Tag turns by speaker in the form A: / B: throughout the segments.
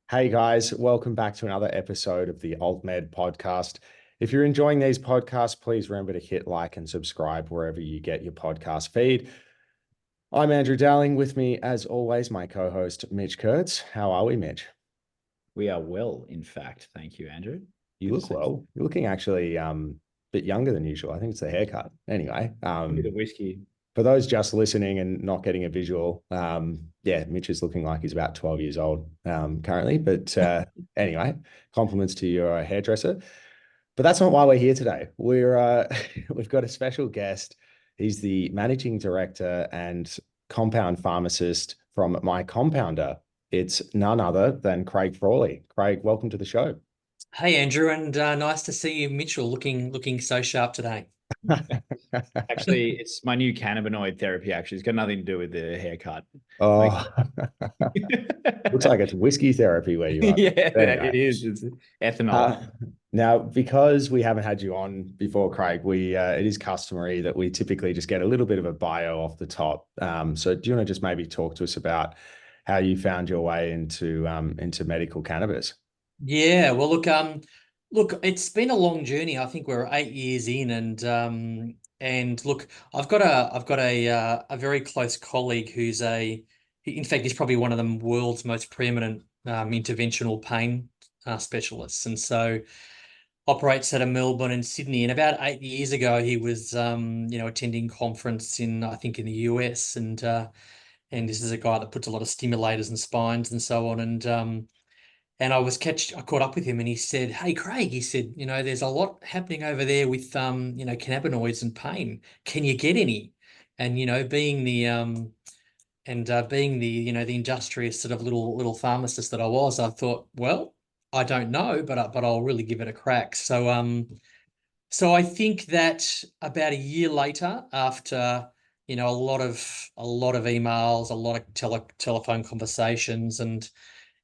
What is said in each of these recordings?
A: Hey guys, welcome back to another episode of the AltMed podcast. If you're enjoying these podcasts, please remember to hit like and subscribe wherever you get your podcast feed. I'm Andrew Dowling. With me, as always, my co-host Mitch Kurtz. How are we, Mitch?
B: We are well, in fact. Thank you, Andrew.
A: You look well. You're looking actually a bit younger than usual. I think it's the haircut. Anyway,
B: A bit of whiskey.
A: for those just listening and not getting a visual, yeah, Mitch is looking like he's about 12 years old currently. But anyway, compliments to your hairdresser. But that's not why we're here today. We've got a special guest. He's the managing director and compound pharmacist from my compounder. It's none other than Craig Frawley. Craig, welcome to the show.
C: Hey Andrew, and nice to see you, Mitchell, looking so sharp today.
B: Actually, it's my new cannabinoid therapy, actually. It's got nothing to do with the haircut.
A: Oh, looks like it's whiskey therapy where you are.
B: Yeah,
A: Anyway.
B: it is. It's ethanol.
A: Now, because we haven't had you on before, Craig, it is customary that we typically just get a little bit of a bio off the top. So do you want to just maybe talk to us about how you found your way into medical cannabis?
C: Yeah, well, look, it's been a long journey. I think we're 8 years in, and look, I've got a very close colleague in fact, he's probably one of the world's most preeminent interventional pain specialists, and so operates out of Melbourne and Sydney. And about 8 years ago, he was attending conference I think in the US, and this is a guy that puts a lot of stimulators and spines and so on. And I caught up with him and he said, "Hey, Craig," he said, "there's a lot happening over there with, cannabinoids and pain. Can you get any?" And, being the industrious sort of little pharmacist that I was, I thought, well, I don't know, but I'll really give it a crack. So I think that about a year later, after a lot of emails, a lot of telephone conversations, and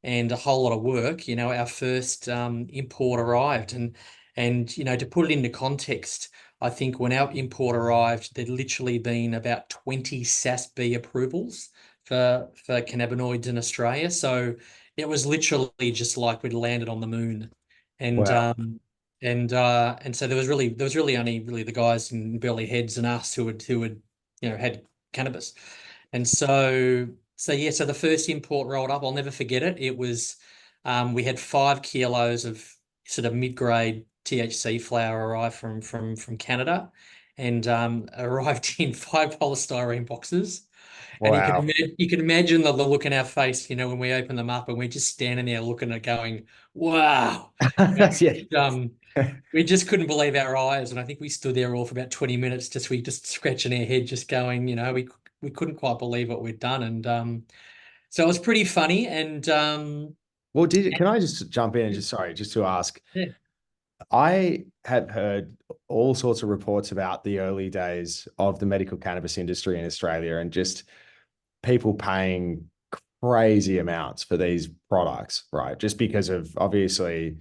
C: a whole lot of work, our first import arrived, and to put it into context, I think when our import arrived, there'd literally been about 20 SASB approvals for cannabinoids in Australia. So it was literally just like we'd landed on the moon, and
A: Wow.
C: and so there was really only the guys in Burleigh Heads and us who had had cannabis. And so the first import rolled up. I'll never forget it. It was we had 5 kilos of sort of mid-grade THC flower arrive from Canada, and arrived in 5 polystyrene boxes. And
A: Wow.
C: you can imagine the look in our face, when we open them up and we're just standing there looking at it going, wow.
A: Yeah.
C: We just couldn't believe our eyes. And I think we stood there all for about 20 minutes, just scratching our head, just going, we couldn't quite believe what we'd done. And so it was pretty funny. And
A: Well, can I just jump in and just to ask?
C: yeah,
A: I have heard all sorts of reports about the early days of the medical cannabis industry in Australia and just people paying crazy amounts for these products, right? Just because of obviously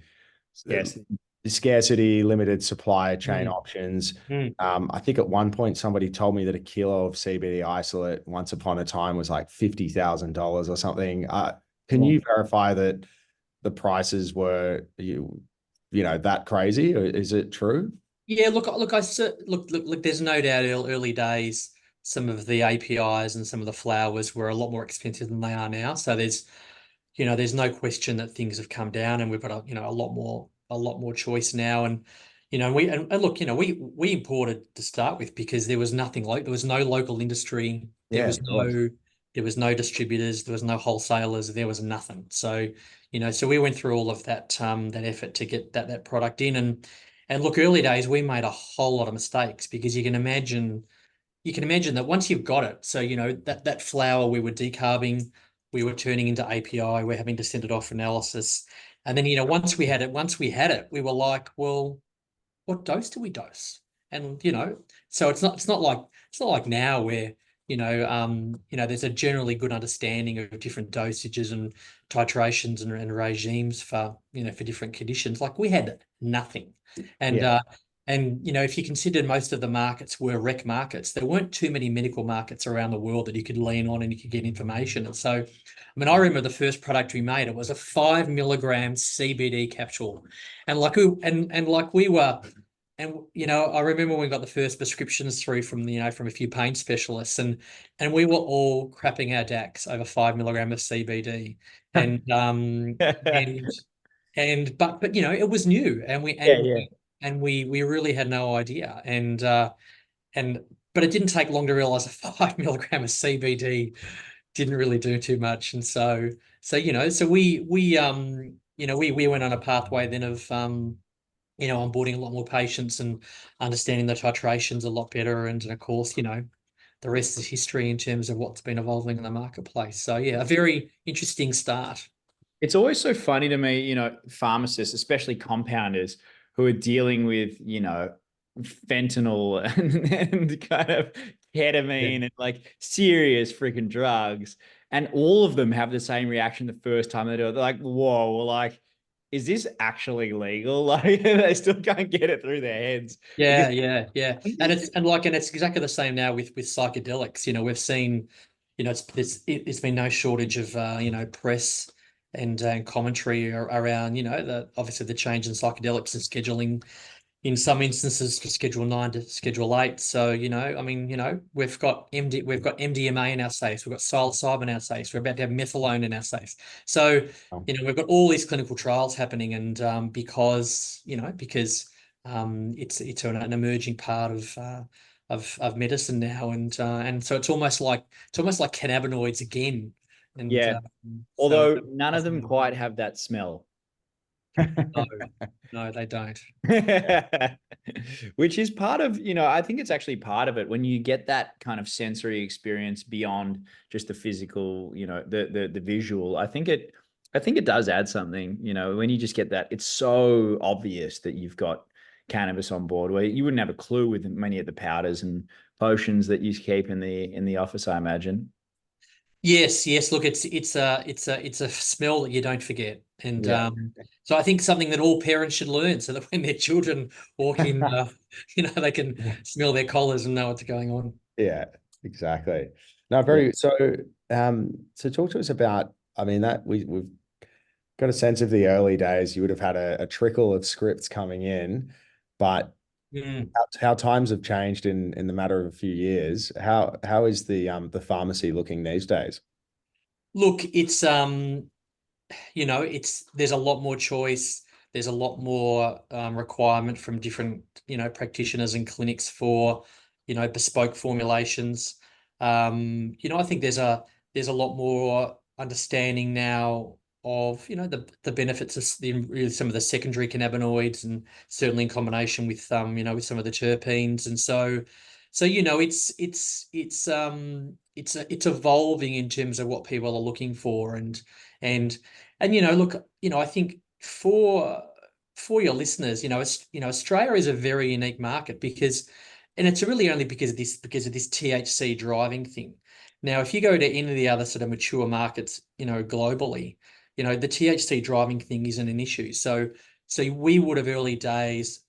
B: Yes.
A: the scarcity, limited supply chain
C: Mm,
A: options.
C: mm.
A: I think at one point somebody told me that a kilo of CBD isolate once upon a time was like $50,000 or something. Can you verify that the prices were that crazy? Or is it true?
C: Yeah, look. There's no doubt early days, some of the APIs and some of the flowers were a lot more expensive than they are now. So there's no question that things have come down, and we've got a lot more choice now. And and look, we imported to start with because there was nothing there was no local industry, there
A: Yeah,
C: was
A: of course.
C: no distributors, there was no wholesalers, there was nothing. So we went through all of that effort to get that product in. And look, early days we made a whole lot of mistakes because you can imagine that once you've got it, so that flour we were decarbing, we were turning into API, we're having to send it off for analysis. And then once we had it, we were like, well, what dose do we dose? And so it's not like now where there's a generally good understanding of different dosages and titrations and regimes for different conditions. Like we had nothing. And
A: Yeah.
C: And, if you consider most of the markets were rec markets, there weren't too many medical markets around the world that you could lean on and you could get information. And so, I mean, I remember the first product we made, it was a 5 milligram CBD capsule. And like we were, and I remember when we got the first prescriptions through from from a few pain specialists, and we were all crapping our dacks over 5 milligram of CBD. And but it was new, and we
B: Yeah,
C: and
B: yeah.
C: and we really had no idea. And but it didn't take long to realize a 5 milligram of CBD didn't really do too much. And so we went on a pathway then of onboarding a lot more patients and understanding the titrations a lot better. And of course, the rest is history in terms of what's been evolving in the marketplace. So yeah, a very interesting start.
B: It's always so funny to me, pharmacists, especially compounders, who are dealing with, fentanyl and kind of ketamine and like serious freaking drugs. And all of them have the same reaction the first time they do it. They're like, whoa, like, is this actually legal? Like, they still can't get it through their heads.
C: Yeah,
B: Because
C: yeah. And it's exactly the same now with psychedelics. We've seen, it's been no shortage of press and commentary around, obviously the change in psychedelics and scheduling in some instances for Schedule 9 to Schedule 8. So, I mean, we've got MDMA in our safes, we've got psilocybin in our safes, we're about to have methadone in our safes. So, we've got all these clinical trials happening, and because it's an emerging part of medicine now, and so it's almost like cannabinoids again. And
B: yeah,
C: so
B: although none of them quite have that smell.
C: no, no, they don't.
B: Which is part of, I think it's actually part of it when you get that kind of sensory experience beyond just the physical, the visual. I think it does add something, when you just get that. It's so obvious that you've got cannabis on board, where you wouldn't have a clue with many of the powders and potions that you keep in the office, I imagine.
C: Yes, yes. Look, it's a smell that you don't forget, and
B: Yeah.
C: so I think something that all parents should learn, so that when their children walk in, they can smell their collars and know what's going on.
A: Yeah, exactly. No,
B: Yeah.
A: so talk to us about, I mean, that we've got a sense of the early days. You would have had a trickle of scripts coming in, but
C: Mm.
A: how times have changed in the matter of a few years. How is the pharmacy looking these days?
C: Look, there's a lot more choice. There's a lot more requirement from different, practitioners and clinics for, bespoke formulations. I think there's a lot more understanding now of, the benefits of really some of the secondary cannabinoids, and certainly in combination with with some of the terpenes. And so it's evolving in terms of what people are looking for. And look, I think for your listeners, Australia is a very unique market and it's really only because of this THC driving thing. Now, if you go to any of the other sort of mature markets, globally, the THC driving thing isn't an issue. So we would have early days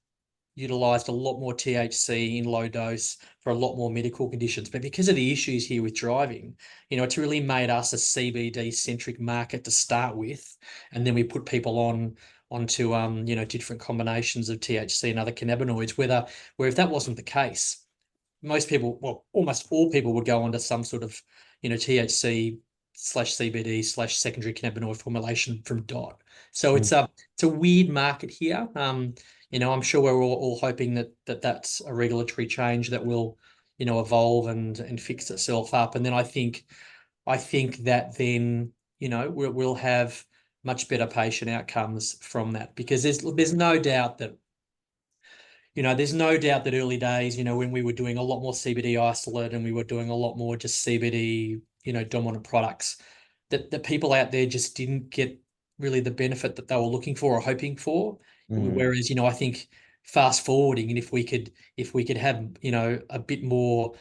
C: utilized a lot more THC in low dose for a lot more medical conditions. But because of the issues here with driving, it's really made us a CBD centric market to start with. And then we put people onto different combinations of THC and other cannabinoids, where if that wasn't the case, most people, well, almost all people would go onto some sort of, THC slash CBD slash secondary cannabinoid formulation from dot. So it's a weird market here. I'm sure we're all hoping that's a regulatory change that will, evolve and fix itself up. And then I think that then, we'll have much better patient outcomes from that, because there's no doubt that early days, when we were doing a lot more CBD isolate and we were doing a lot more just CBD, dominant products, that the people out there just didn't get really the benefit that they were looking for or hoping for. Whereas, I think fast forwarding, and if we could have, a bit more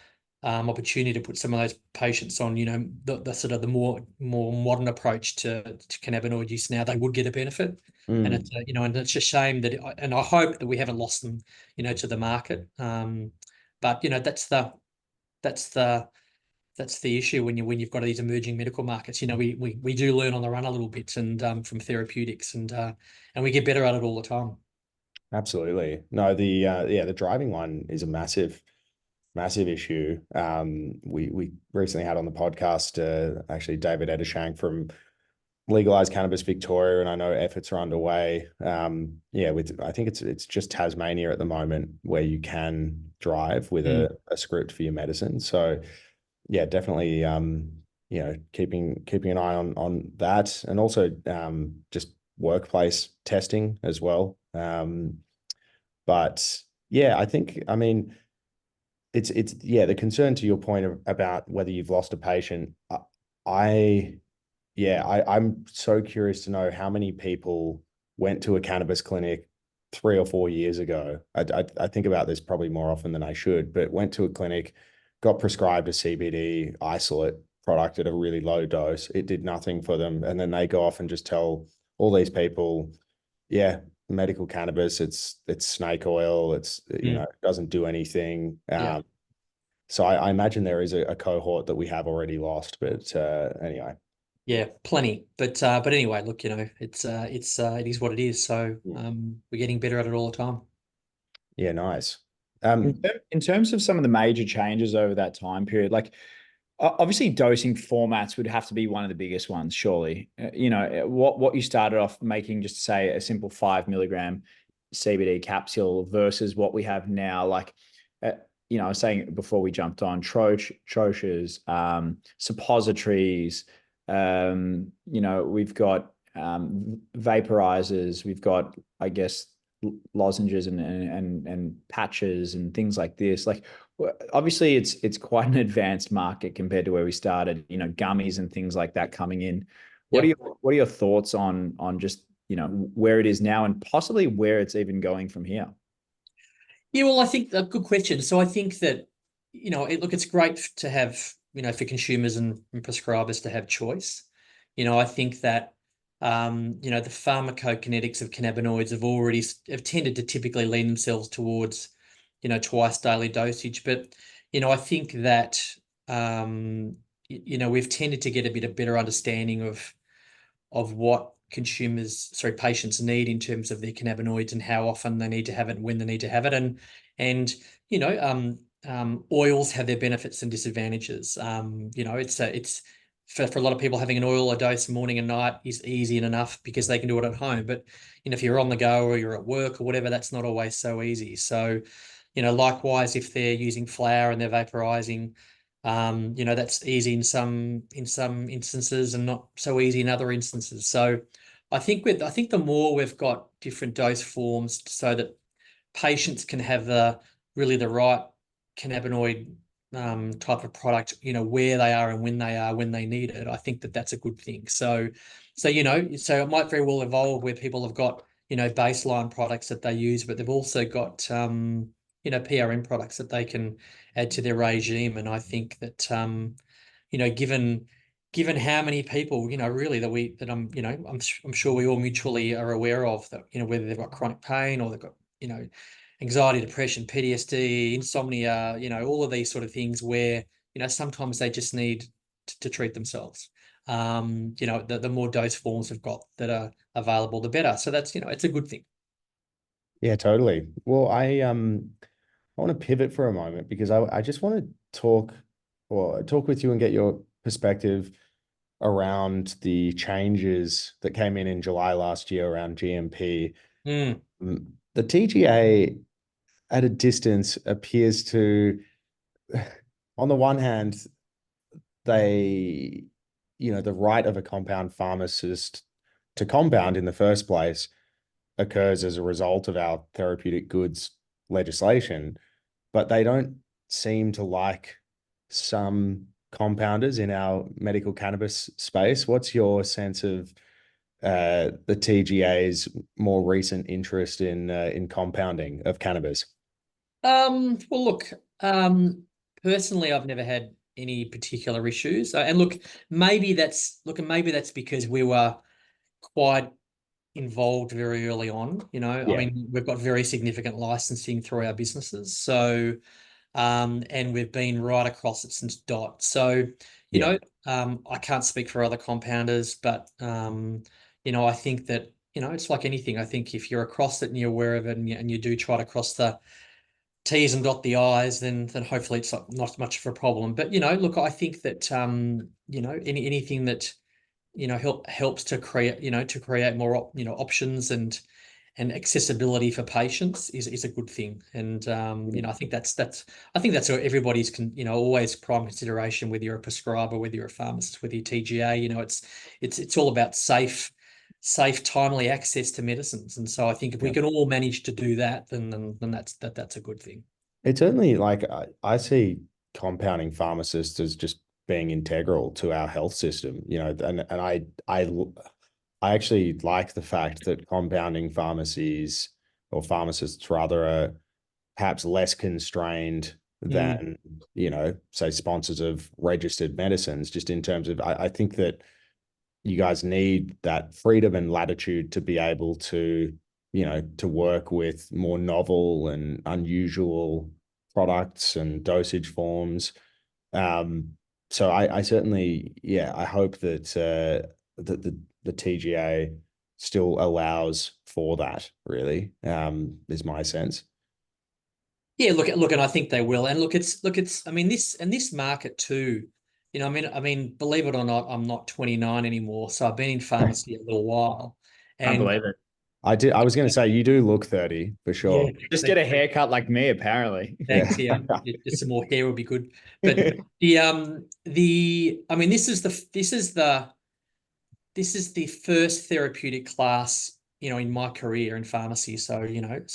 C: opportunity to put some of those patients on, the sort of the more modern approach to cannabinoid use now, they would get a benefit. And it's and it's a shame that, and I hope that we haven't lost them, to the market. But that's the issue when you've got these emerging medical markets. We do learn on the run a little bit, and from therapeutics, and we get better at it all the time.
A: Absolutely. No, the driving one is a massive issue. We recently had on the podcast actually David Eddershank from Legalized Cannabis Victoria, and I know efforts are underway. I think it's just Tasmania at the moment where you can drive with a script for your medicine. So yeah, definitely keeping an eye on that, and also just workplace testing as well. But yeah, I mean it's the concern to your point about whether you've lost a patient. I'm so curious to know how many people went to a cannabis clinic 3 or 4 years ago. I think about this probably more often than I should, but went to a clinic, got prescribed a CBD isolate product at a really low dose. It did nothing for them. And then they go off and just tell all these people, yeah, medical cannabis, it's snake oil, it doesn't do anything. So I imagine there is a cohort that we have already lost, but anyway.
C: Yeah, plenty. But anyway, look, it is what it is. So we're getting better at it all the time.
A: Yeah, nice.
B: In terms of some of the major changes over that time period, like obviously dosing formats would have to be one of the biggest ones, surely. What you started off making, just to say a simple 5 milligram CBD capsule versus what we have now, like, I was saying before we jumped on, troches, suppositories, we've got vaporizers, we've got, I guess, lozenges and patches and things like this. Like, obviously it's quite an advanced market compared to where we started, gummies and things like that coming in. What are your thoughts on just, where it is now and possibly where it's even going from here?
C: Yeah, well, I think a good question. So I think that, it's great to have, for consumers and prescribers to have choice. I think that, the pharmacokinetics of cannabinoids have tended to typically lean themselves towards, twice daily dosage. But, I think that, we've tended to get a bit of better understanding of what patients need in terms of their cannabinoids and how often they need to have it and when they need to have it. And oils have their benefits and disadvantages. It's for a lot of people, having an oil a dose morning and night is easy enough because they can do it at home. But if you're on the go or you're at work or whatever, that's not always so easy. So, likewise, if they're using flour and they're vaporizing, that's easy in some instances and not so easy in other instances. So I think the more we've got different dose forms so that patients can have the right cannabinoid type of product, where they are and when they need it, I think that's a good thing. So it might very well evolve where people have got, baseline products that they use, but they've also got, PRN products that they can add to their regime. And I think that, given how many people, really I'm sure we all mutually are aware of that, whether they've got chronic pain or they've got, anxiety, depression, PTSD, insomnia, all of these sort of things where, sometimes they just need to treat themselves. The more dose forms we've got that are available, the better. So that's, it's a good thing.
A: Yeah, totally. Well, I want to pivot for a moment because I just want to talk with you and get your perspective around the changes that came in July last year around GMP. The TGA at a distance appears to, on the one hand, the right of a compound pharmacist to compound in the first place occurs as a result of our therapeutic goods legislation, but they don't seem to like some compounders in our medical cannabis space. What's your sense of the TGA's more recent interest in compounding of cannabis?
C: Well, look, personally, I've never had any particular issues. And look, maybe that's because we were quite involved very early on. I
A: Yeah.
C: mean, we've got very significant licensing through our businesses. So, and we've been right across it since dot. So,
A: Yeah.
C: I can't speak for other compounders, but, I think that, it's like anything. I think if you're across it and you're aware of it and you do try to cross the T's and dot the I's, then hopefully it's not much of a problem. But, look, I think that, anything that, helps to create more, options and accessibility for patients is a good thing. And I think that's everybody's always prime consideration, whether you're a prescriber, whether you're a pharmacist, whether you're TGA. It's all about safe, timely access to medicines. And so I think if we can all manage to do that, then that's a good thing.
A: It's certainly like I see compounding pharmacists as just being integral to our health system, and I actually like the fact that compounding pharmacies or pharmacists rather are perhaps less constrained than, say sponsors of registered medicines, just in terms of I think that you guys need that freedom and latitude to be able to, to work with more novel and unusual products and dosage forms. So I certainly, I hope that that the TGA still allows for that, really, is my sense.
C: Yeah, look, and I think they will. And I mean, this market too. I mean, believe it or not, I'm not 29 anymore, so I've been in pharmacy a little while.
B: I
C: And
B: believe it.
A: I was going to say, you do look 30 for
C: yeah,
A: sure.
B: Just get a haircut like me, apparently.
C: thanks. Yeah, just some more hair would be good. But I mean, this is the first therapeutic class, in my career in pharmacy. So,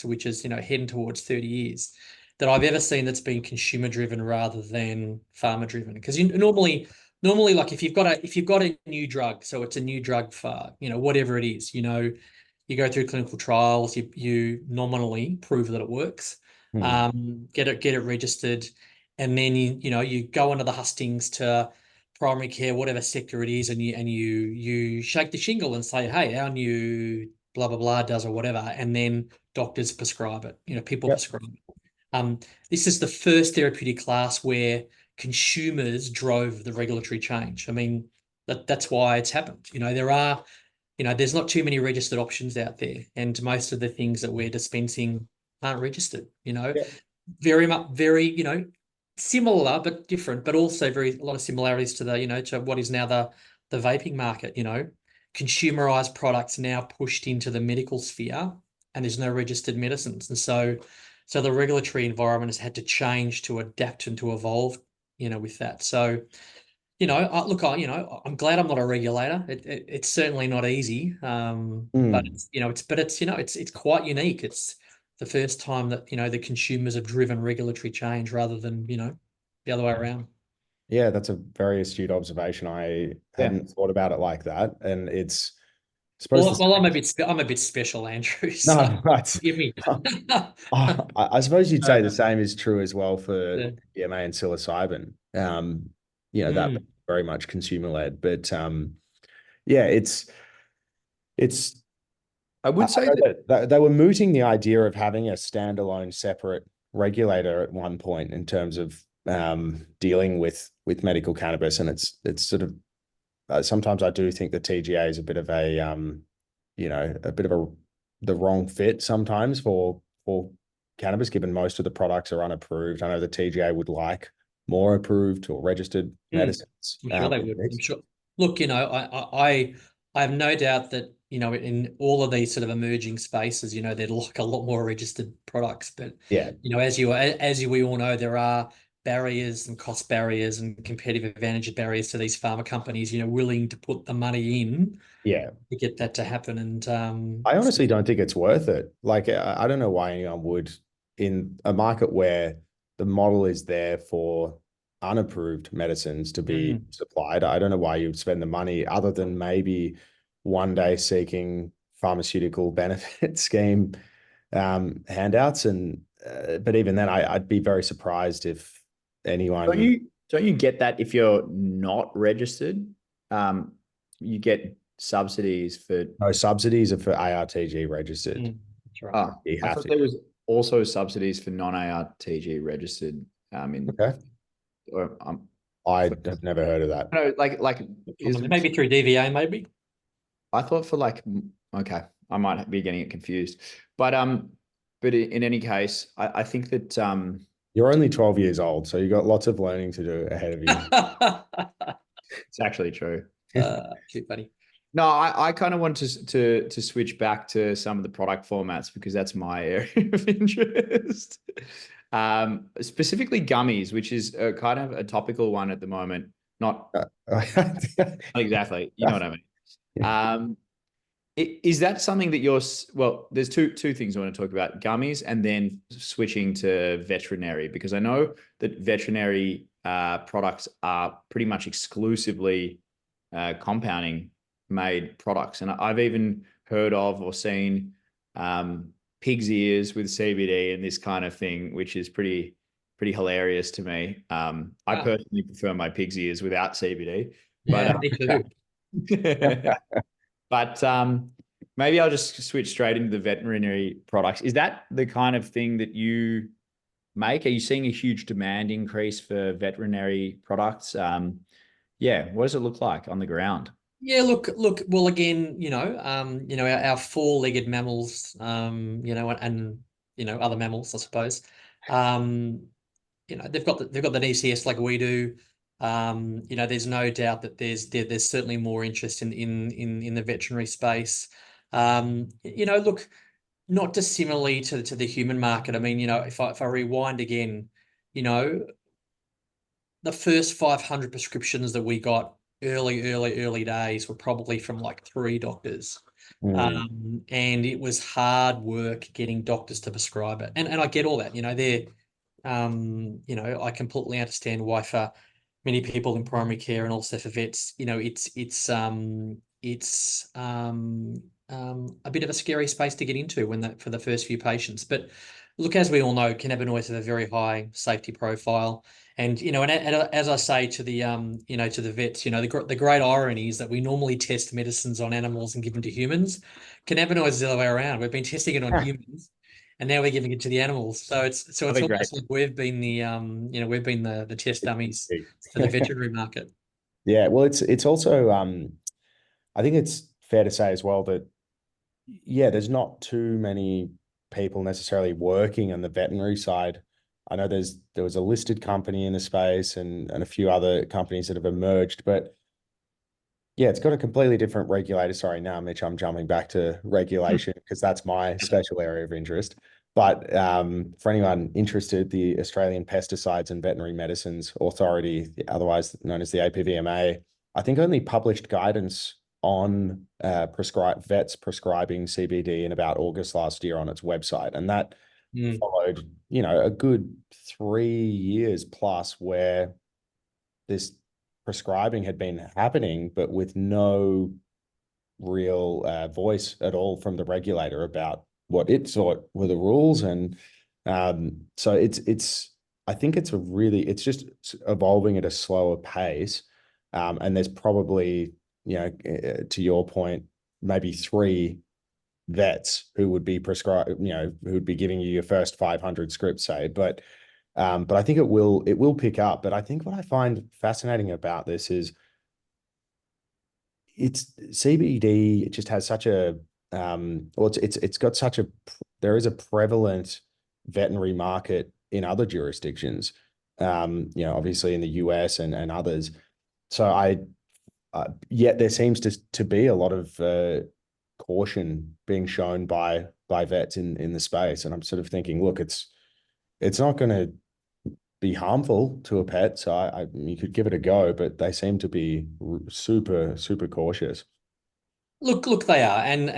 C: which is, heading towards 30 years that I've ever seen that's been consumer driven rather than pharma driven. Because normally, like if you've got a new drug, so it's a new drug for, whatever it is, you go through clinical trials, you nominally prove that it works, get it registered, and then you go into the hustings to primary care, whatever sector it is, and you shake the shingle and say, hey, our new blah blah blah does or whatever, and then doctors prescribe it. People
A: Yep.
C: prescribe it. This is the first therapeutic class where consumers drove the regulatory change. I mean, that's why it's happened. There's not too many registered options out there, and most of the things that we're dispensing aren't registered. Very much, similar but different, but also a lot of similarities to to what is now the vaping market. Consumerized products now pushed into the medical sphere, and there's no registered medicines, and so the regulatory environment has had to change to adapt and to evolve, with that. So, I'm glad I'm not a regulator. It's certainly not easy, but it's quite unique. It's the first time that the consumers have driven regulatory change rather than the other way around.
A: Yeah, that's a very astute observation. I hadn't thought about it like that, and it's I suppose
C: Well, I'm a bit special, Andrew. So
A: no, right.
C: give me.
A: I suppose you'd say the same is true as well for
C: Yeah.
A: MDMA and psilocybin. That very much consumer led, but yeah, it's
B: I would say
A: know that they were mooting the idea of having a standalone separate regulator at one point in terms of dealing with medical cannabis, and it's sort of sometimes I do think the TGA is a bit of the wrong fit sometimes for cannabis, given most of the products are unapproved. I know the TGA would like more approved or registered medicines.
C: I'm sure they would. I'm sure. Look, I have no doubt that, in all of these sort of emerging spaces, they'd like a lot more registered products. But,
A: yeah,
C: as we all know, there are barriers and cost barriers and competitive advantage barriers to these pharma companies, willing to put the money in
A: yeah.
C: to get that to happen. And
A: I honestly don't think it's worth it. Like, I don't know why anyone would in a market where the model is there for unapproved medicines to be supplied. I don't know why you'd spend the money other than maybe one day seeking pharmaceutical benefit scheme handouts. And but even then, I'd be very surprised if anyone.
B: Don't you get that if you're not registered? You get subsidies for.
A: No, subsidies are for ARTG registered.
C: That's right.
B: Oh,
A: You
B: I
A: have
B: thought
A: to.
B: there was also subsidies for non-ARTG registered.
A: Okay.
B: Or,
A: I have never heard of that.
B: no,
C: Maybe through DVA, maybe.
B: I thought for like, okay, I might be getting it confused, but in any case, I think that
A: You're only 12 years old, so you got lots of learning to do ahead of you.
B: it's actually true.
C: Too funny.
B: No, I kind of want to switch back to some of the product formats because that's my area of interest. Specifically gummies, which is kind of a topical one at the moment. Not exactly, you know what I mean. Is that something that well, there's two things I want to talk about, gummies and then switching to veterinary, because I know that veterinary products are pretty much exclusively compounding made products. And I've even heard of or seen pig's ears with CBD and this kind of thing, which is pretty hilarious to me. I personally prefer my pig's ears without CBD.
C: Yeah,
B: But
C: me too.
B: but maybe I'll just switch straight into the veterinary products. Is that the kind of thing that you make? Are you seeing a huge demand increase for veterinary products? Yeah, what does it look like on the ground?
C: Yeah, look. Well, again, our four-legged mammals, and other mammals, I suppose. They've got the ECS like we do. There's no doubt that there's certainly more interest in the veterinary space. Look, not dissimilarly to the human market. I mean, if I rewind again, the first 500 prescriptions that we got early days were probably from like 3 doctors. And it was hard work getting doctors to prescribe it. And I get all that, I completely understand why for many people in primary care and also for vets, it's a bit of a scary space to get into for the first few patients. But look, as we all know, cannabinoids have a very high safety profile. And as I say to the to the vets, the great irony is that we normally test medicines on animals and give them to humans. Cannabinoids is the other way around. We've been testing it on humans, and now we're giving it to the animals. So it's almost like we've been the test dummies for the veterinary market.
A: Yeah, well, it's also I think it's fair to say as well that there's not too many people necessarily working on the veterinary side. I know there was a listed company in the space and a few other companies that have emerged, but yeah, it's got a completely different regulator. Sorry, now, Mitch, I'm jumping back to regulation because that's my special area of interest. But for anyone interested, the Australian Pesticides and Veterinary Medicines Authority, otherwise known as the APVMA, I think only published guidance on vets prescribing CBD in about August last year on its website. And that followed, a good 3 years plus where this prescribing had been happening, but with no real voice at all from the regulator about what it thought were the rules. And so I think it's just evolving at a slower pace. And there's probably, to your point, maybe 3 vets who would be prescribed, who would be giving you your first 500 scripts, say. But I think it will pick up. But I think what I find fascinating about this is it's CBD. It just has such a there is a prevalent veterinary market in other jurisdictions, obviously in the US and others. So yet there seems to be a lot of caution being shown by vets in the space. And I'm sort of thinking, look, it's not going to be harmful to a pet. So you could give it a go, but they seem to be super, super cautious.
C: Look, they are, and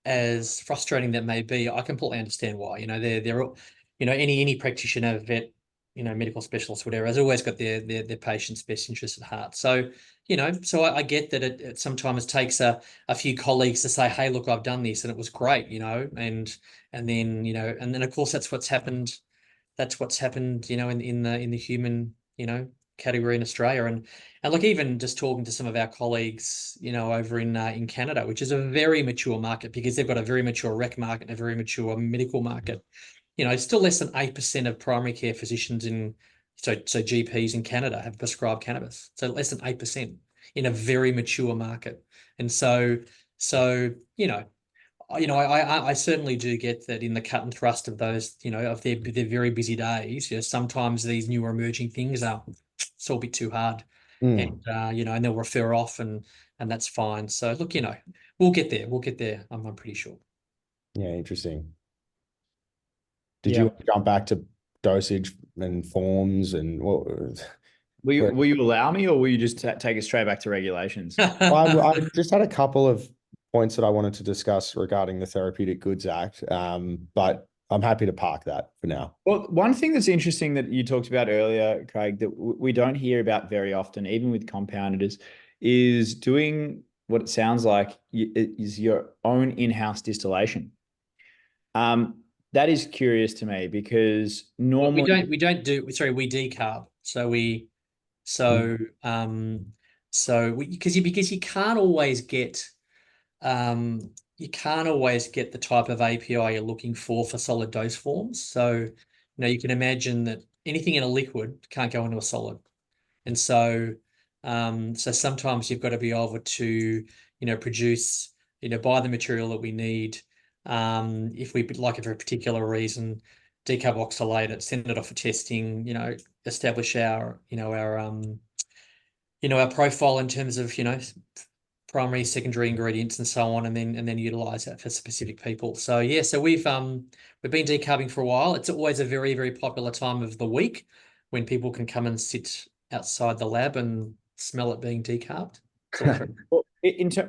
C: as frustrating that may be, I completely understand why. They're any practitioner, vet, medical specialist, whatever, has always got their patient's best interest at heart. So, I get that it sometimes takes a few colleagues to say, hey, look, I've done this and it was great, and then of course that's what's happened that's what's happened, in the human, category in Australia. And look, even just talking to some of our colleagues, over in Canada, which is a very mature market because they've got a very mature rec market and a very mature medical market. It's still less than 8% of primary care physicians so GPs in Canada have prescribed cannabis. So less than 8% in a very mature market. And so I certainly do get that in the cut and thrust of those, of their very busy days. Sometimes these newer emerging things are it's all a bit too hard, and and they'll refer off, and that's fine. So look, we'll get there. We'll get there. I'm pretty sure.
A: Yeah, interesting. Did
B: Yeah.
A: you jump back to dosage and forms and what?
B: Will you allow me, or will you just take it straight back to regulations?
A: I just had a couple of points that I wanted to discuss regarding the Therapeutic Goods Act, but I'm happy to park that for now.
B: Well, one thing that's interesting that you talked about earlier, Craig, that we don't hear about very often, even with compounders, is doing what it sounds like is your own in-house distillation. That is curious to me because normally
C: we decarb. Because you can't always get the type of API you're looking for solid dose forms. So, you can imagine that anything in a liquid can't go into a solid. And so sometimes you've got to be able to, produce, buy the material that we need. If we like it for a particular reason, decarboxylate it, send it off for testing, establish our profile in terms of, primary, secondary ingredients and so on, and then utilize that for specific people. So yeah, so we've been decarbing for a while. It's always a very, very popular time of the week when people can come and sit outside the lab and smell it being decarbed.
B: Well,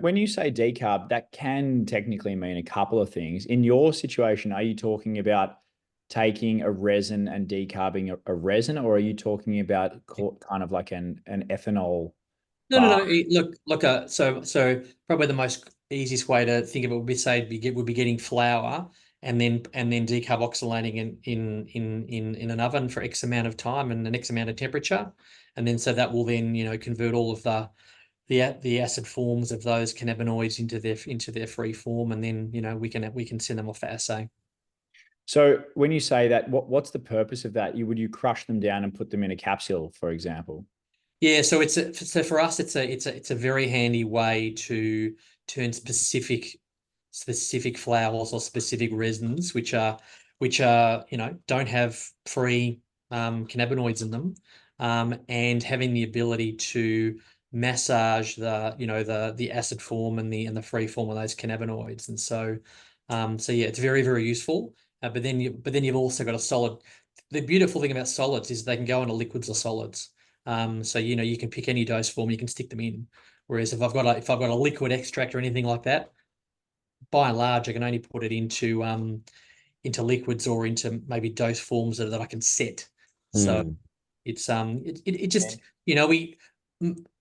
B: when you say decarb, that can technically mean a couple of things. In your situation, are you talking about taking a resin and decarbing a resin, or are you talking about kind of like an ethanol?
C: No. Look. So probably the most easiest way to think of it would be would be getting flour and then decarboxylating in an oven for X amount of time and an X amount of temperature, and then so that will then convert all of the acid forms of those cannabinoids into their free form, and then we can send them off for assay.
B: So when you say that, what's the purpose of that? Would you crush them down and put them in a capsule, for example?
C: Yeah, so for us, it's a very handy way to turn specific flours or specific resins, which are don't have free cannabinoids in them, and having the ability to massage the acid form and the free form of those cannabinoids, and so yeah, it's very, very useful. But then you've also got a solid. The beautiful thing about solids is they can go into liquids or solids. So you can pick any dose form, you can stick them in. Whereas if I've got a liquid extract or anything like that, by and large, I can only put it into liquids or into maybe dose forms that I can set. So it's it just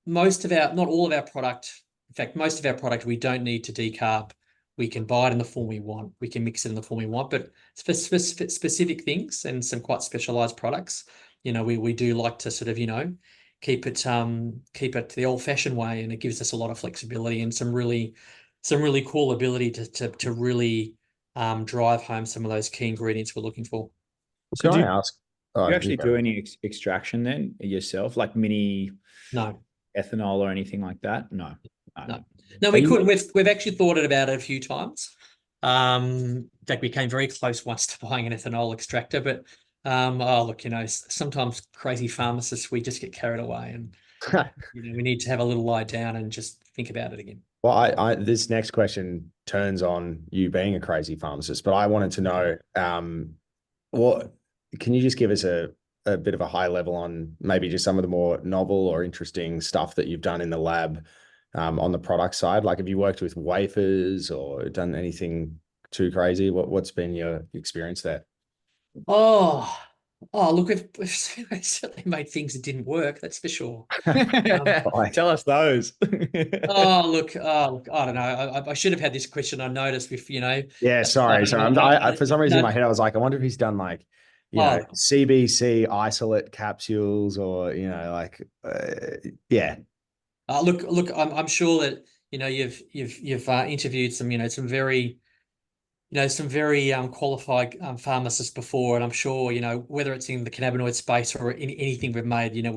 C: most of our, not all of our product, in fact, most of our product we don't need to decarb. We can buy it in the form we want. We can mix it in the form we want, but specific things and some quite specialized products, we do like to sort of, keep it the old-fashioned way, and it gives us a lot of flexibility and some really cool ability to really drive home some of those key ingredients we're looking for.
B: So
A: Can I ask?
B: Do you actually do any extraction then yourself, like mini ethanol or anything like that? No.
C: We could. We've actually thought about it a few times. In fact, we came very close once to buying an ethanol extractor, but look, sometimes crazy pharmacists, we just get carried away, and we need to have a little lie down and just think about it again.
A: Well, this next question turns on you being a crazy pharmacist, but I wanted to know, can you just give us a bit of a high level on maybe just some of the more novel or interesting stuff that you've done in the lab, on the product side? Like, have you worked with wafers or done anything too crazy? What's been your experience there?
C: Oh, look, we've certainly made things that didn't work, that's for sure.
B: Tell us those.
C: Look, I don't know. I should have had this question on notice with,
A: Yeah, sorry. For some reason in my head, I was like, I wonder if he's done like you know, CBC isolate capsules or, you know, like, yeah.
C: Look, I'm sure that, you know, you've interviewed some, you know, some very qualified pharmacists before, and I'm sure, you know, whether it's in the cannabinoid space or in anything we've made, you know,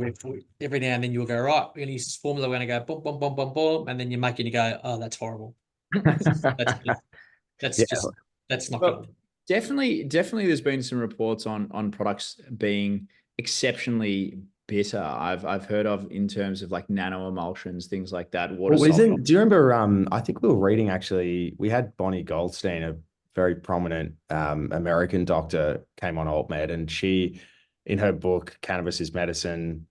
C: every now and then you'll go, right, we're going to use this formula, we're going to go boom, boom, boom, boom, boom, and then you make it and you go, oh, that's horrible. That's
A: Yeah.
C: just that's not
B: Well,
C: good.
B: definitely there's been some reports on products being exceptionally bitter. I've heard of in terms of like nano emulsions, things like that. Water
A: Well,
B: soluble.
A: do you remember, I think we were reading actually, we had Bonnie Goldstein, a very prominent American doctor, came on AltMed, and she, in her book, Cannabis is Medicine,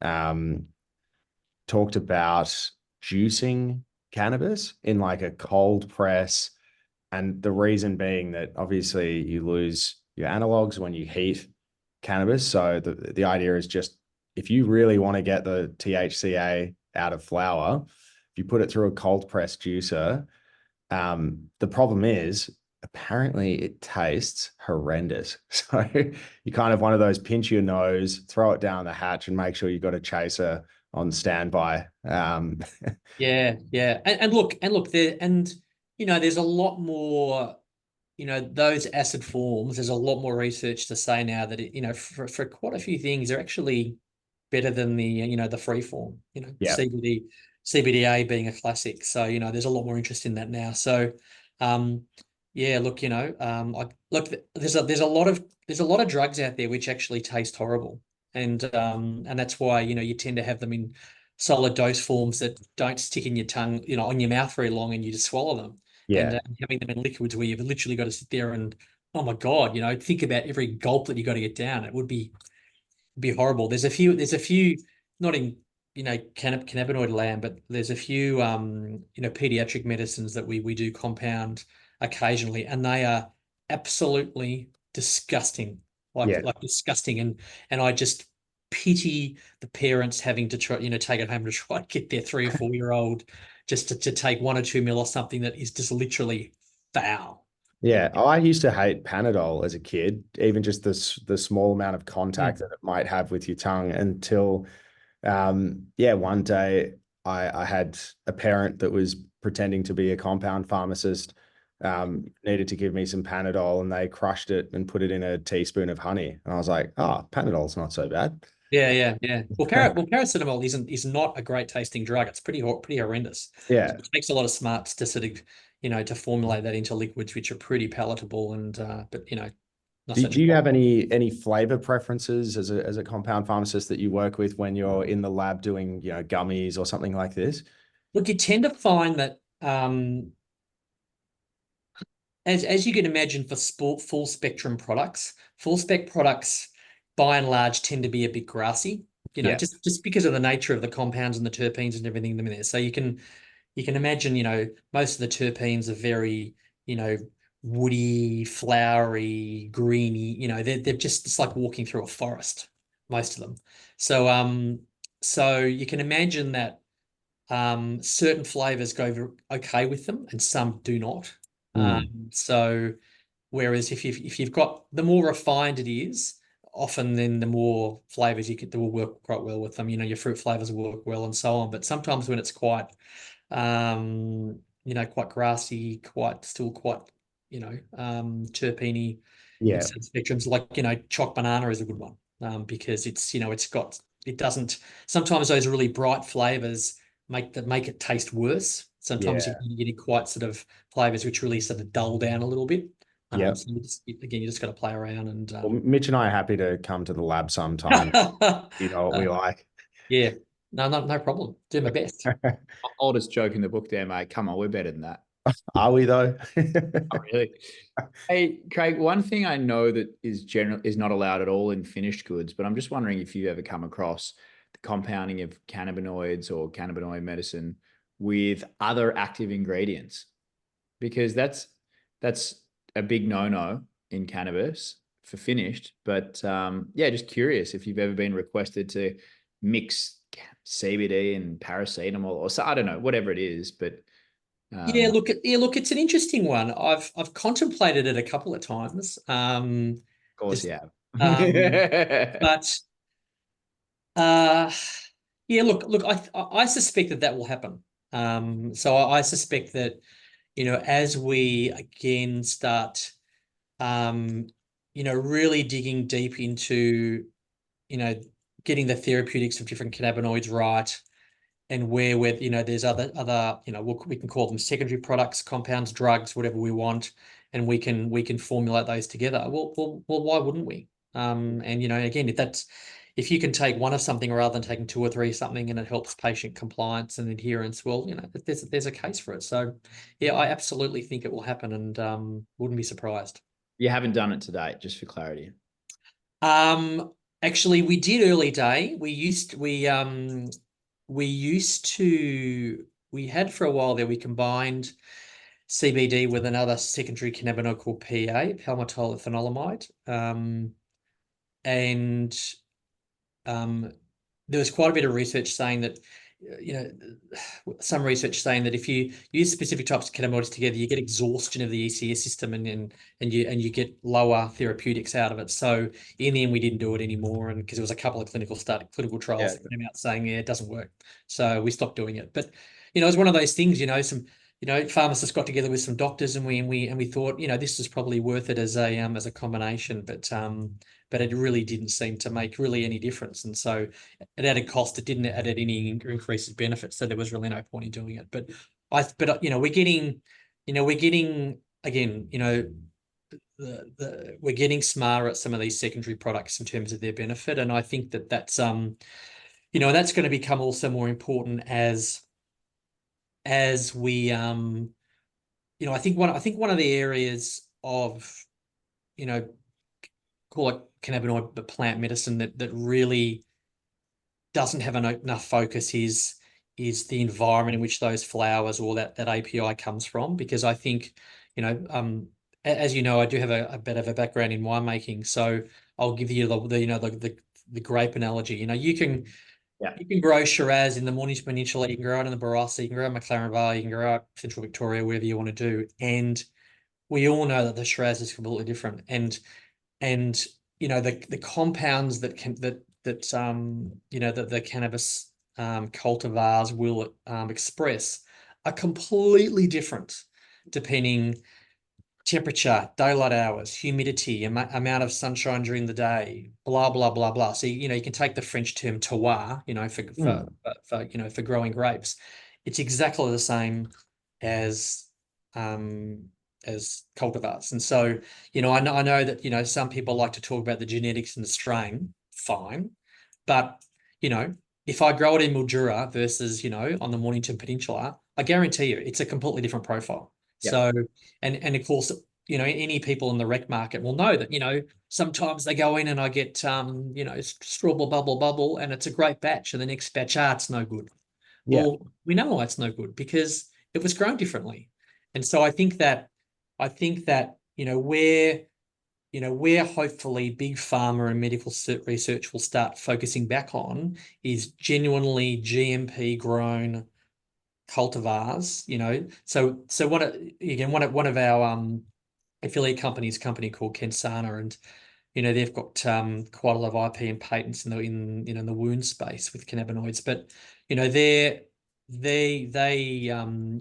A: talked about juicing cannabis in like a cold press. And the reason being that obviously you lose your analogs when you heat cannabis. So the idea is just, if you really want to get the THCA out of flower, if you put it through a cold press juicer, the problem is apparently it tastes horrendous. So you kind of one of those pinch your nose, throw it down the hatch, and make sure you've got a chaser on standby.
C: Yeah, yeah. And look there, and you know, there's a lot more, you know, those acid forms, there's a lot more research to say now that it, you know, for quite a few things, they're actually better than the, you know, the free form, you know,
A: Yeah.
C: CBDA being a classic. So, you know, there's a lot more interest in that now. So, yeah, look, you know, look, there's a lot of drugs out there which actually taste horrible. And that's why, you know, you tend to have them in solid dose forms that don't stick in your tongue, you know, on your mouth very long, and you just swallow them. And
A: Yeah.
C: having them in liquids where you've literally got to sit there and, oh my God, you know, think about every gulp that you got to get down. It would be horrible. There's a few, not in, you know, cannabinoid land, but there's a few, you know, pediatric medicines that we do compound occasionally, and they are absolutely disgusting,
A: Yeah.
C: like disgusting. And I just pity the parents having to try, you know, take it home to try and get their 3 or 4 year old just to take 1 or 2 mil or something that is just literally foul. Yeah.
A: Yeah, I used to hate Panadol as a kid, even just the small amount of contact
C: Mm.
A: that it might have with your tongue until, yeah, one day I had a parent that was pretending to be a compound pharmacist, needed to give me some Panadol, and they crushed it and put it in a teaspoon of honey. And I was like, oh, Panadol's not so bad.
C: Yeah. Well, paracetamol is not a great tasting drug. It's pretty horrendous.
A: Yeah.
C: So it takes a lot of smarts to sort of, you know, to formulate that into liquids, which are pretty palatable and but you know, not
A: Do,
C: such
A: do you have any flavor preferences as a compound pharmacist that you work with when you're in the lab doing, you know, gummies or something like this?
C: Look, you tend to find that as you can imagine for full spectrum products, full spec products by and large tend to be a bit grassy, you know,
A: Yeah.
C: just because of the nature of the compounds and the terpenes and everything in there. So you can imagine, you know, most of the terpenes are very, you know, woody, flowery, greeny, you know, they're just, it's like walking through a forest, most of them. So you can imagine that certain flavors go okay with them and some do not.
A: Mm.
C: So whereas if you've got, the more refined it is, often then the more flavors you get that will work quite well with them. You know, your fruit flavors will work well and so on. But sometimes when it's quite you know, quite grassy, still quite, you know, terpene in
A: Yeah.
C: some spectrums, like, you know, choc banana is a good one, because it's, you know, it doesn't, sometimes those really bright flavors make it taste worse. Sometimes
A: Yeah.
C: you get quite sort of flavors which really sort of dull down a little bit.
A: Yeah.
C: So again, you just got to play around and
A: Well, Mitch and I are happy to come to the lab sometime. You know what we like.
C: yeah, no problem. Do my best.
B: Oldest joke in the book there, mate. Come on, we're better than that.
A: Are we though?
B: Not really. Hey, Craig, one thing I know that is not allowed at all in finished goods, but I'm just wondering if you've ever come across the compounding of cannabinoids or cannabinoid medicine with other active ingredients, because that's a big no-no in cannabis for finished. But yeah, just curious if you've ever been requested to mix CBD and paracetamol or so, I don't know, whatever it is, but
C: Look, it's an interesting one. I've contemplated it a couple of times.
B: of course,
C: Just
B: yeah.
C: But yeah, look, I suspect that will happen. So I suspect that, as we again start, really digging deep into, getting the therapeutics of different cannabinoids right, and where there's other, we can call them secondary products, compounds, drugs, whatever we want, and we can formulate those together. Well, why wouldn't we? And again, if you can take one of something rather than taking two or three of something, and it helps patient compliance and adherence, well, there's a case for it. So yeah, I absolutely think it will happen, and wouldn't be surprised.
B: You haven't done it to date, just for clarity.
C: Actually, we did early day. We had for a while there, we combined CBD with another secondary cannabinoid called PA, palmitoyl ethanolamide. And there was quite a bit of research saying that, some research saying that if you use specific types of cannabinoids together, you get exhaustion of the ECS system, and you get lower therapeutics out of it. So in the end, we didn't do it anymore, and because there was a couple of clinical trials that came out saying, yeah, it doesn't work. So we stopped doing it. But it's one of those things. Some pharmacists got together with some doctors, and we thought, this is probably worth it as a combination, but it really didn't seem to make really any difference. And so it added cost. It didn't add any increased benefits. So there was really no point in doing it. But we're getting again, we're getting smarter at some of these secondary products in terms of their benefit. And I think that's going to become also more important as we I think one of the areas of call it cannabinoid, but plant medicine that really doesn't have enough focus is the environment in which those flowers or that API comes from. Because I think, as I do have a bit of a background in winemaking, so I'll give you the grape analogy. You can grow Shiraz in the Mornington Peninsula, you can grow it in the Barossa, you can grow it in McLaren Vale, you can grow it Central Victoria, wherever you want to do. And we all know that the Shiraz is completely different. And the compounds that the cannabis cultivars will express are completely different depending temperature, daylight hours, humidity, amount of sunshine during the day, blah blah blah blah. So you can take the French term terroir, for growing grapes. It's exactly the same as cultivars. And so I know that some people like to talk about the genetics and the strain. Fine, but if I grow it in Mildura versus on the Mornington Peninsula, I guarantee you it's a completely different profile.
B: Yeah.
C: So, and of course, any people in the rec market will know that, sometimes they go in and I get, strawberry bubble, and it's a great batch. And the next batch, it's no good.
A: Yeah.
C: Well, we know why it's no good, because it was grown differently. And so I think that, where hopefully big pharma and medical research will start focusing back on is genuinely GMP grown cultivars. So one of our affiliate companies, a company called Kensana, and they've got quite a lot of IP and patents in the wound space with cannabinoids, but they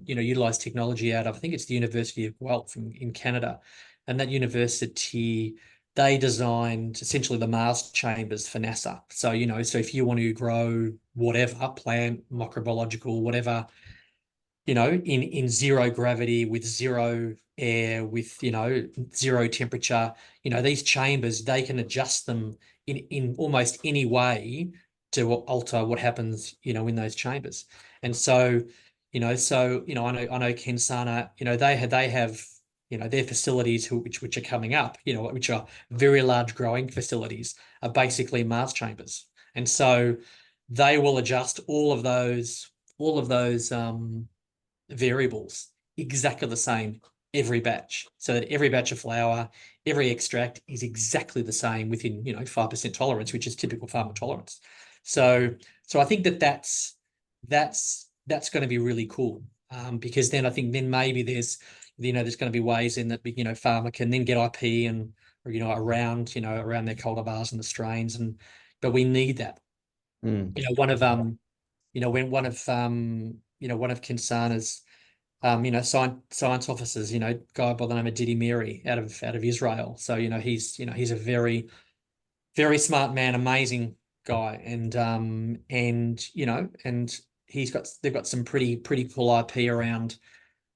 C: utilize technology out of, I think it's the University of Guelph in Canada, and that university, they designed essentially the Mars chambers for NASA. So so if you want to grow whatever plant, microbiological, whatever, in zero gravity, with zero air, with zero temperature, these chambers, they can adjust them in almost any way to alter what happens in those chambers. And so I know Kensana, they have their facilities which are coming up, which are very large growing facilities, are basically Mars chambers. And so they will adjust all of those variables exactly the same every batch, so that every batch of flower, every extract is exactly the same within 5% tolerance, which is typical pharma tolerance. So I think that's going to be really cool, because then I think maybe there's going to be ways in that pharma can then get IP and around, around their cultivars and the strains, but we need that.
A: Mm.
C: One of when one of Kinsana's science officers, guy by the name of Didi Miri out of Israel. So he's a very, very smart man, amazing guy, and they've got some pretty cool IP around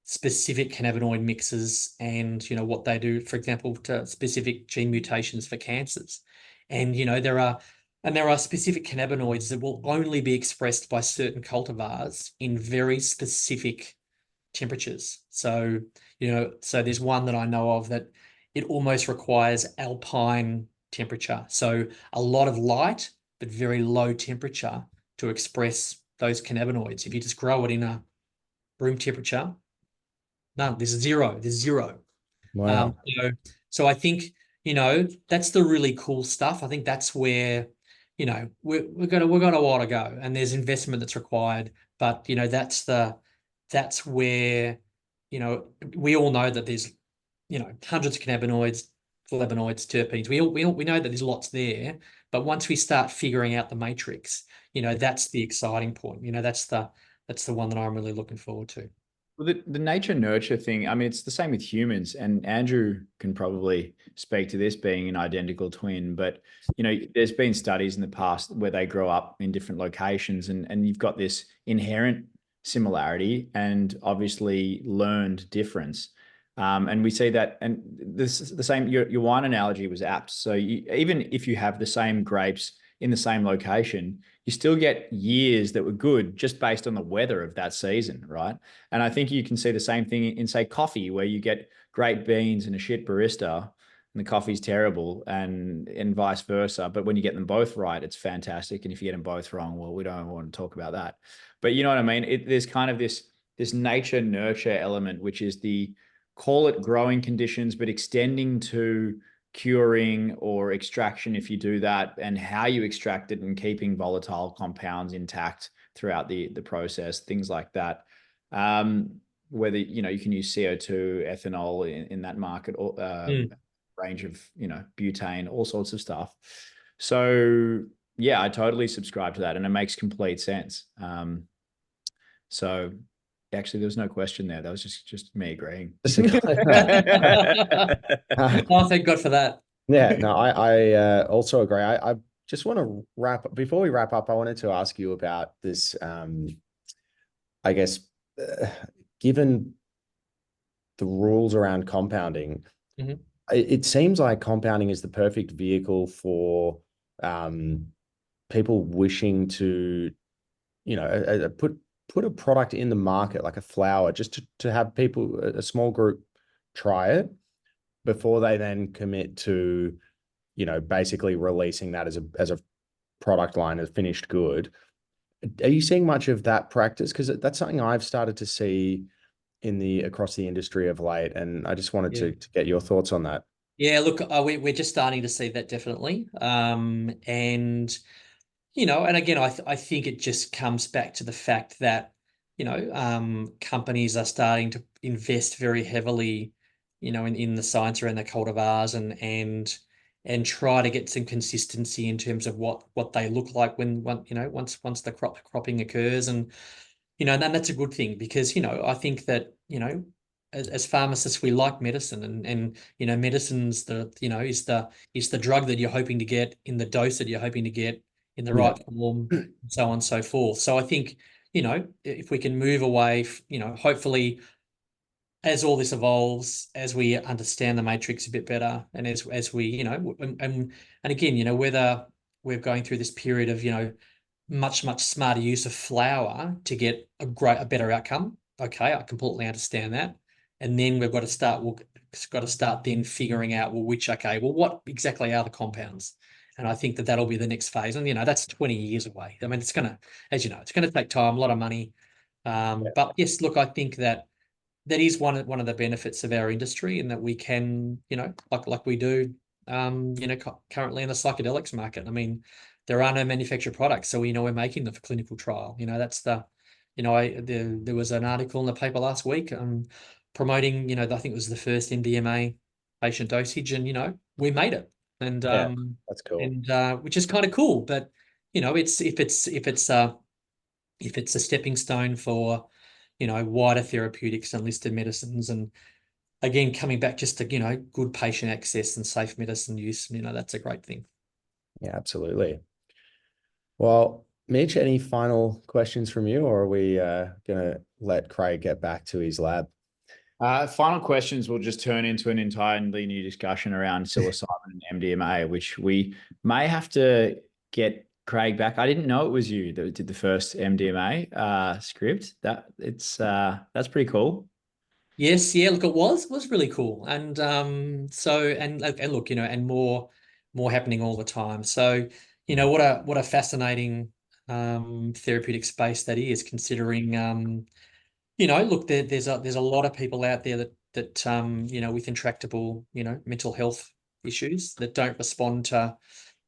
C: specific cannabinoid mixes and what they do, for example, to specific gene mutations for cancers. And there are specific cannabinoids that will only be expressed by certain cultivars in very specific temperatures. So there's one that I know of that it almost requires alpine temperature, so a lot of light but very low temperature to express those cannabinoids. If you just grow it in a room temperature, none. There's zero.
A: Wow.
C: So I think, that's the really cool stuff. I think that's where, we've got a while to go, and there's investment that's required. But that's where, we all know that there's, hundreds of cannabinoids, flavonoids, terpenes. We know that there's lots there, but once we start figuring out the matrix, that's the exciting point. That's the one that I'm really looking forward to.
B: Well, the nature nurture thing, I mean, it's the same with humans, and Andrew can probably speak to this, being an identical twin, but there's been studies in the past where they grow up in different locations, and you've got this inherent similarity and obviously learned difference. And we see that, and this is the same, your wine analogy was apt. So even if you have the same grapes in the same location, you still get years that were good just based on the weather of that season, right? And I think you can see the same thing in, say, coffee, where you get great beans and a shit barista and the coffee's terrible, and vice versa. But when you get them both right, it's fantastic. And if you get them both wrong, well, we don't want to talk about that. But you know what I mean? There's kind of this nature nurture element, which is call it growing conditions, but extending to curing or extraction if you do that, and how you extract it, and keeping volatile compounds intact throughout the process, things like that. Whether you can use CO2, ethanol in that market, or range of butane, all sorts of stuff. So yeah, I totally subscribe to that, and it makes complete sense. So actually, there was no question there. That was just me agreeing.
C: Oh, thank God for that.
A: Yeah, no, I also agree. I just want to before we wrap up, I wanted to ask you about this. I guess, given the rules around compounding, it seems like compounding is the perfect vehicle for people wishing to, put a product in the market, like a flower, just to have people, a small group, try it before they then commit to, basically releasing that as a product line, as finished good. Are you seeing much of that practice? Because that's something I've started to see across the industry of late, and I just wanted to get your thoughts on that.
C: Yeah, look, we're just starting to see that, definitely. And and again, I think it just comes back to the fact that companies are starting to invest very heavily, in the science around the cultivars, and try to get some consistency in terms of what they look like once the cropping occurs, and and that's a good thing, because I think that as pharmacists, we like medicine, and medicine's is the drug that you're hoping to get in the dose that you're hoping to get in the right form, and so on and so forth. So I think if we can move away, hopefully, as all this evolves, as we understand the matrix a bit better, and as we and again, whether we're going through this period of much smarter use of flour to get a better outcome. Okay, I completely understand that. And then we've got to start then figuring out, what exactly are the compounds? And I think that'll be the next phase. And that's 20 years away. I mean, it's gonna take time, a lot of money. But yes, look, I think that is one of the benefits of our industry, in that we can, like we do, currently in the psychedelics market. I mean, there are no manufactured products, so we're making them for clinical trial. That's there was an article in the paper last week promoting, I think it was the first MDMA patient dosage, and we made it, and
A: Yeah, that's cool.
C: which is kind of cool. But it's if it's a stepping stone for wider therapeutics and listed medicines, and again coming back just to good patient access and safe medicine use, that's a great thing.
A: Yeah, absolutely. Well, Mitch, any final questions from you, or are we gonna let Craig get back to his lab?
B: Final questions will just turn into an entirely new discussion around psilocybin and MDMA, which we may have to get Craig back. I didn't know it was you that did the first MDMA script. That's pretty cool.
C: Yes, yeah. Look, it was really cool, and and look, and more happening all the time. So, what a fascinating therapeutic space that is, considering look, there's a lot of people out there that with intractable mental health issues that don't respond to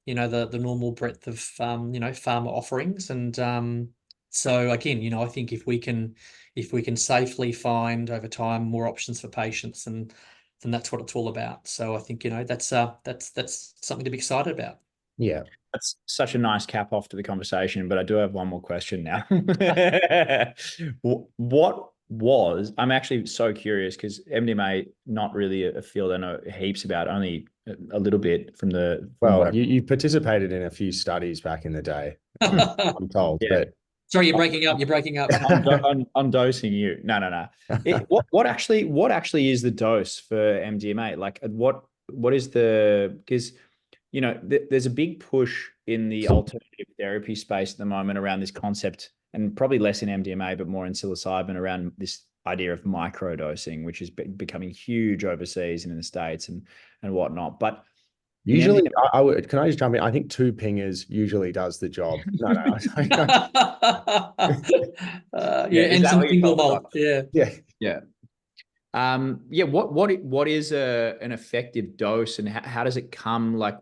C: the normal breadth of pharma offerings, and so again I think if we can safely find over time more options for patients, and then that's what it's all about. So I think that's something to be excited about.
A: Yeah.
B: That's such a nice cap off to the conversation, but I do have one more question now. What was, I'm actually so curious because MDMA, not really a field I know heaps about, only a little bit from what
A: Well,
B: I've.
A: you participated in a few studies back in the day, I'm told,
B: Yeah.
A: but
C: Sorry, you're breaking up. You're breaking up.
B: I'm dosing you. No. What actually is the dose for MDMA? Like what is because there's a big push in the alternative therapy space at the moment around this concept, and probably less in MDMA, but more in psilocybin, around this idea of microdosing, which is becoming huge overseas and in the States and whatnot. But
A: usually I would, can I just jump in? I think two pingers usually does the job. No.
C: Yeah,
B: is
C: and
B: that
C: some
B: what you
C: single
B: told
C: malt. Yeah.
A: Yeah.
B: Yeah. What is an effective dose, and how does it come? Like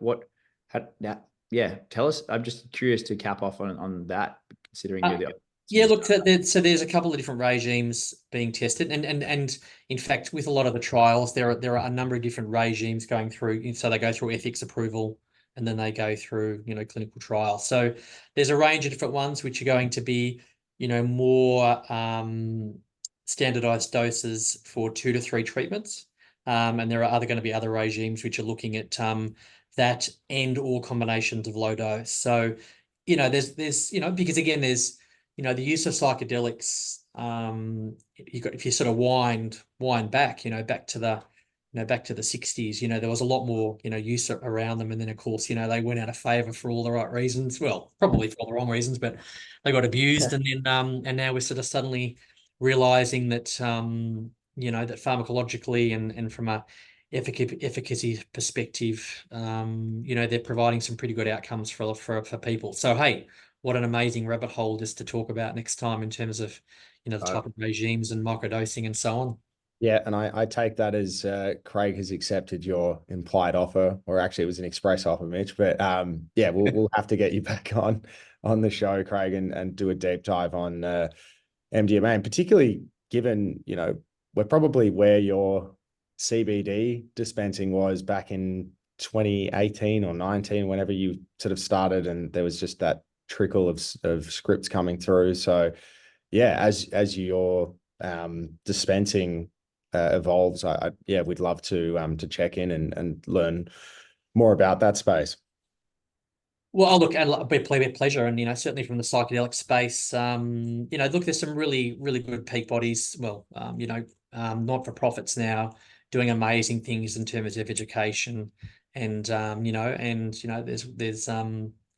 B: tell us. I'm just curious to cap off on that, considering you're the.
C: Yeah, look, so there's a couple of different regimes being tested, and in fact, with a lot of the trials, there are a number of different regimes going through. So they go through ethics approval, and then they go through clinical trials. So there's a range of different ones which are going to be more standardized doses for 2 to 3 treatments, and there are going to be other regimes which are looking at that and or combinations of low dose. So there's because again there's the use of psychedelics, if you sort of wind back, back to the, back to the 60s, there was a lot more, use around them. And then of course, they went out of favor for all the right reasons. Well, probably for all the wrong reasons, but they got abused. And then, and now we're sort of suddenly realizing that, that pharmacologically and from a efficacy perspective, they're providing some pretty good outcomes for people. So, hey, what an amazing rabbit hole just to talk about next time in terms of, the type of regimes and microdosing and so on.
A: Yeah, and I take that as Craig has accepted your implied offer, or actually it was an express offer, Mitch. But yeah, we'll have to get you back on the show, Craig, and do a deep dive on MDMA, and particularly given we're probably where your CBD dispensing was back in 2018 or 19, whenever you sort of started, and there was just that trickle of scripts coming through. So yeah, as your dispensing evolves, we'd love to check in and learn more about that space.
C: Well, look, and it'll be a pleasure, and certainly from the psychedelic space, look, there's some really, really good peak bodies. Well, not for profits now doing amazing things in terms of education, and there's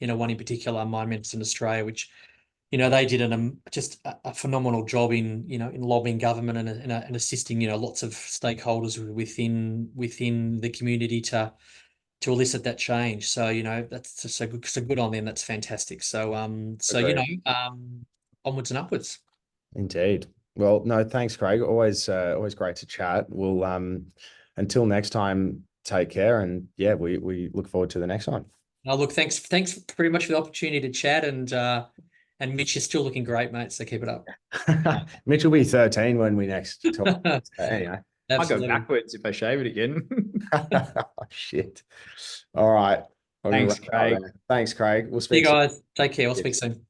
C: one in particular, Mind Medicine Australia, which they did just a phenomenal job in lobbying government and assisting lots of stakeholders within the community to elicit that change. So that's so good. So good on them. That's fantastic. So onwards and upwards.
A: Indeed. Well, no, thanks, Craig. Always great to chat. We'll until next time, take care, and yeah, we look forward to the next one.
C: Oh, look, thanks very much for the opportunity to chat, and Mitch is still looking great, mate. So keep it up.
A: Mitch will be 13 when we next talk. Anyway.
B: I'll go
C: Absolutely.
B: backwards if I shave it again.
A: Shit. All right. I'm gonna
B: Thanks,
A: wrap it up
B: Craig.
A: there. Thanks, Craig. We'll
C: See you
A: speak soon.
C: guys. Take care. We'll speak
A: Cheers.
C: soon.